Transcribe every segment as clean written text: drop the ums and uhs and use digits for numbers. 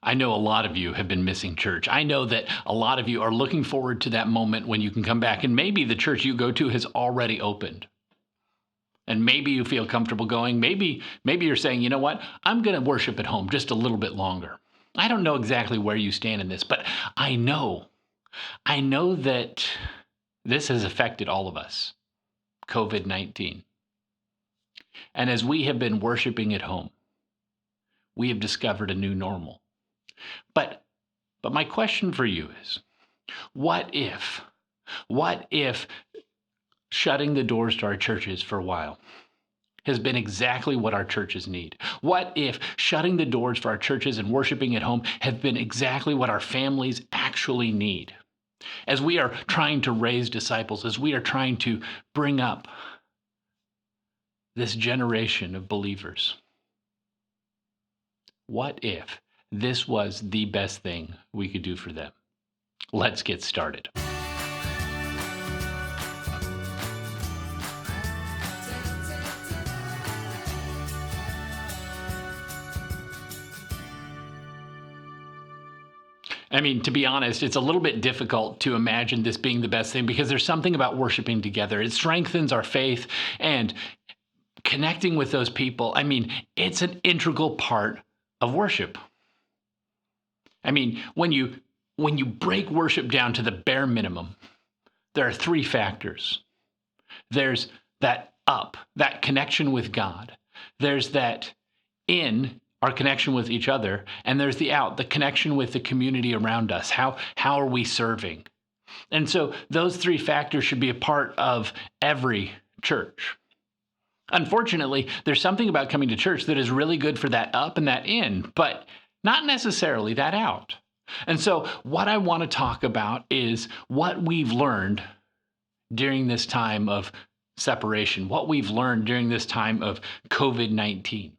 I know a lot of you have been missing church. I know that a lot of you are looking forward to that moment when you can come back, and maybe the church you go to has already opened. And maybe you feel comfortable going. Maybe you're saying, you know what? I'm going to worship at home just a little bit longer. I don't know exactly where you stand in this, but I know that this has affected all of us, COVID-19. And as we have been worshiping at home, we have discovered a new normal. But my question for you is, what if shutting the doors to our churches for a while has been exactly what our churches need? What if shutting the doors for our churches and worshiping at home have been exactly what our families actually need? As we are trying to raise disciples, as we are trying to bring up this generation of believers, what if this was the best thing we could do for them? Let's get started. I mean, to be honest, it's a little bit difficult to imagine this being the best thing because there's something about worshiping together. It strengthens our faith and connecting with those people. I mean, it's an integral part of worship. I mean, when you break worship down to the bare minimum, there are three factors. There's that that connection with God. There's that in, our connection with each other, and there's the out, the connection with the community around us. How are we serving? And so those three factors should be a part of every church. Unfortunately, there's something about coming to church that is really good for that up and that in, but not necessarily that out. And so what I want to talk about is what we've learned during this time of separation, what we've learned during this time of COVID-19.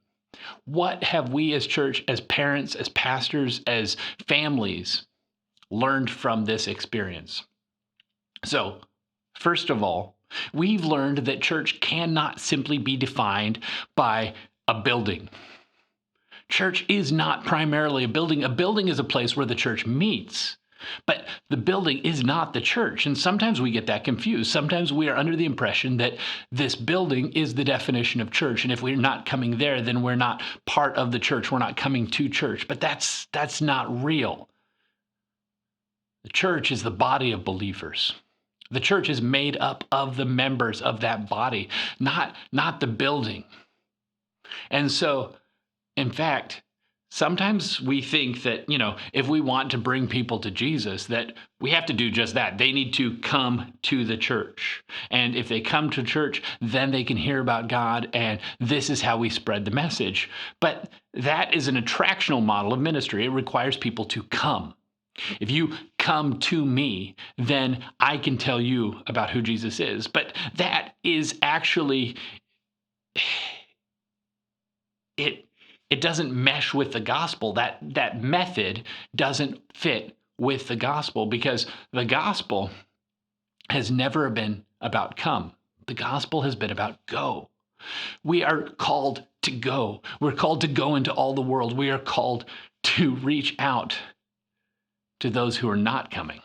What have we as church, as parents, as pastors, as families learned from this experience? So, first of all, we've learned that church cannot simply be defined by a building. Church is not primarily a building. A building is a place where the church meets. But the building is not the church. And sometimes we get that confused. Sometimes we are under the impression that this building is the definition of church. And if we're not coming there, then we're not part of the church. We're not coming to church. But that's not real. The church is the body of believers. The church is made up of the members of that body, not the building. And so, in fact, sometimes we think that, if we want to bring people to Jesus, that we have to do just that. They need to come to the church. And if they come to church, then they can hear about God, and this is how we spread the message. But that is an attractional model of ministry. It requires people to come. If you come to me, then I can tell you about who Jesus is. But that is actually, it doesn't mesh with the gospel. That method doesn't fit with the gospel because the gospel has never been about come. The gospel has been about go. We are called to go. We're called to go into all the world. We are called to reach out to those who are not coming.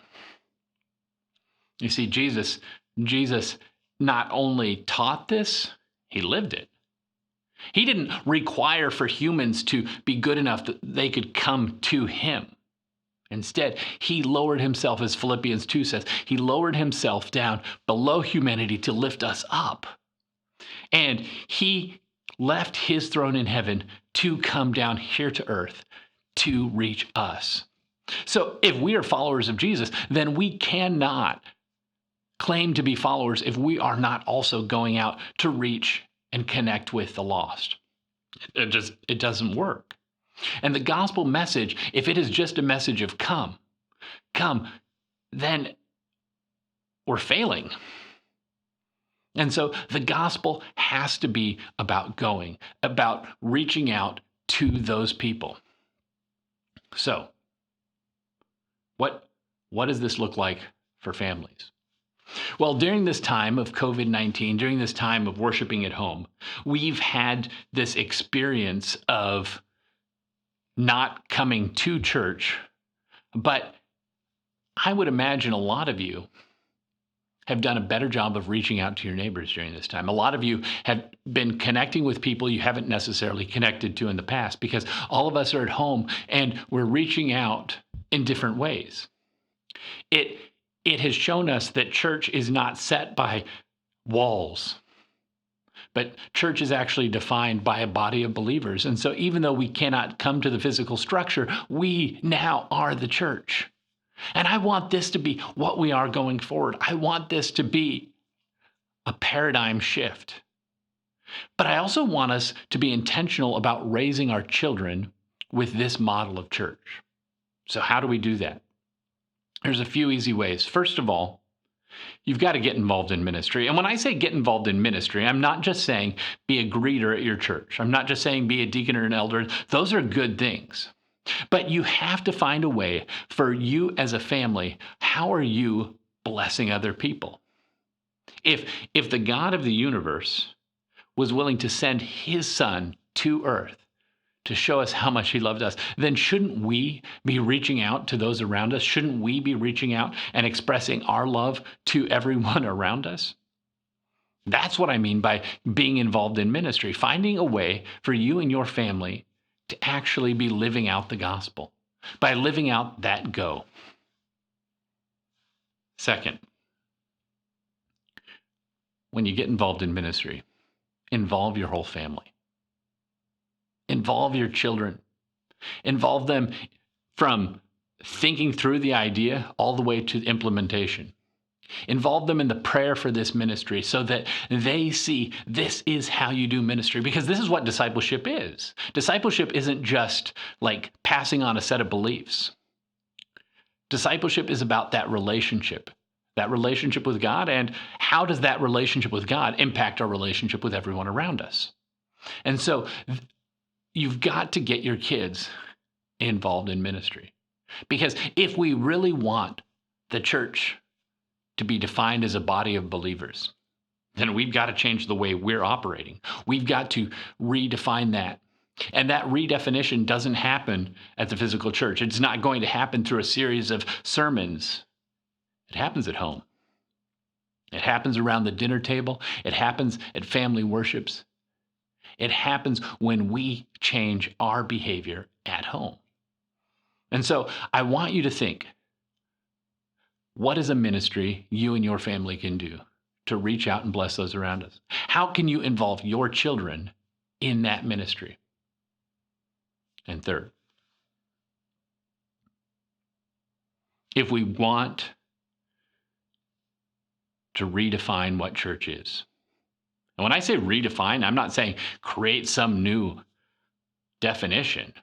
You see, Jesus not only taught this, he lived it. He didn't require for humans to be good enough that they could come to him. Instead, he lowered himself, as Philippians 2 says, he lowered himself down below humanity to lift us up. And he left his throne in heaven to come down here to earth to reach us. So if we are followers of Jesus, then we cannot claim to be followers if we are not also going out to reach and connect with the lost. It doesn't work. And the gospel message, if it is just a message of come, then we're failing. And so the gospel has to be about going, about reaching out to those people. So, what does this look like for families? Well, during this time of COVID-19, during this time of worshiping at home, we've had this experience of not coming to church, but I would imagine a lot of you have done a better job of reaching out to your neighbors during this time. A lot of you have been connecting with people you haven't necessarily connected to in the past because all of us are at home and we're reaching out in different ways. It has shown us that church is not set by walls, but church is actually defined by a body of believers. And so even though we cannot come to the physical structure, we now are the church. And I want this to be what we are going forward. I want this to be a paradigm shift. But I also want us to be intentional about raising our children with this model of church. So how do we do that? There's a few easy ways. First of all, you've got to get involved in ministry. And when I say get involved in ministry, I'm not just saying be a greeter at your church. I'm not just saying be a deacon or an elder. Those are good things. But you have to find a way for you as a family. How are you blessing other people? If the God of the universe was willing to send his son to earth to show us how much he loved us, then shouldn't we be reaching out to those around us? Shouldn't we be reaching out and expressing our love to everyone around us? That's what I mean by being involved in ministry, finding a way for you and your family to actually be living out the gospel, by living out that go. Second, when you get involved in ministry, involve your whole family. Involve your children. Involve them from thinking through the idea all the way to implementation. Involve them in the prayer for this ministry so that they see this is how you do ministry, because this is what discipleship is. Discipleship isn't just like passing on a set of beliefs. Discipleship is about that relationship with God, and how does that relationship with God impact our relationship with everyone around us? And so you've got to get your kids involved in ministry, because if we really want the church to be defined as a body of believers, then we've got to change the way we're operating. We've got to redefine that. And that redefinition doesn't happen at the physical church. It's not going to happen through a series of sermons. It happens at home. It happens around the dinner table. It happens at family worships. It happens when we change our behavior at home. And so I want you to think, what is a ministry you and your family can do to reach out and bless those around us? How can you involve your children in that ministry? And third, if we want to redefine what church is, and when I say redefine, I'm not saying create some new definition.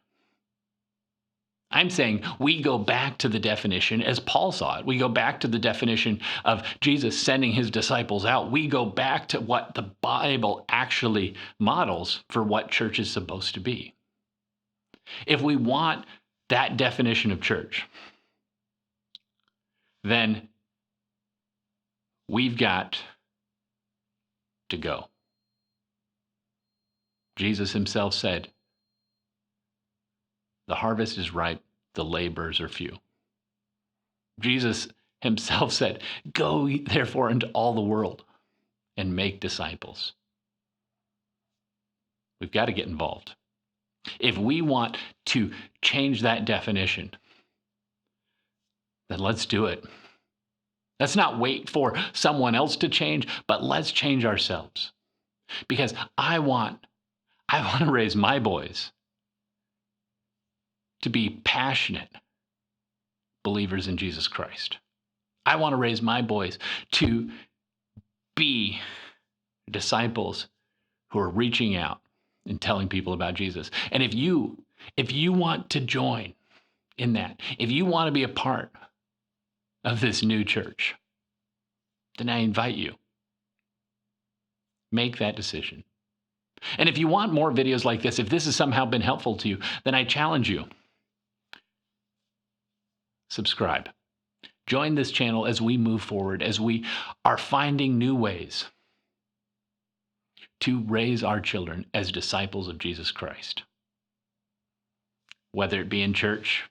I'm saying we go back to the definition as Paul saw it. We go back to the definition of Jesus sending his disciples out. We go back to what the Bible actually models for what church is supposed to be. If we want that definition of church, then we've got to go. Jesus himself said, "The harvest is ripe, the laborers are few." Jesus himself said, "Go therefore into all the world and make disciples." We've got to get involved. If we want to change that definition, then let's do it. Let's not wait for someone else to change, but let's change ourselves. Because I want to raise my boys to be passionate believers in Jesus Christ. I want to raise my boys to be disciples who are reaching out and telling people about Jesus. And if you want to join in that, if you want to be a part of this new church, then I invite you. Make that decision. And if you want more videos like this, if this has somehow been helpful to you, then I challenge you. Subscribe. Join this channel as we move forward, as we are finding new ways to raise our children as disciples of Jesus Christ. whether it be in church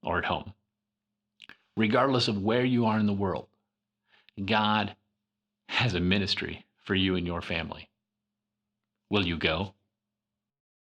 or at home. Regardless of where you are in the world, God has a ministry for you and your family. Will you go?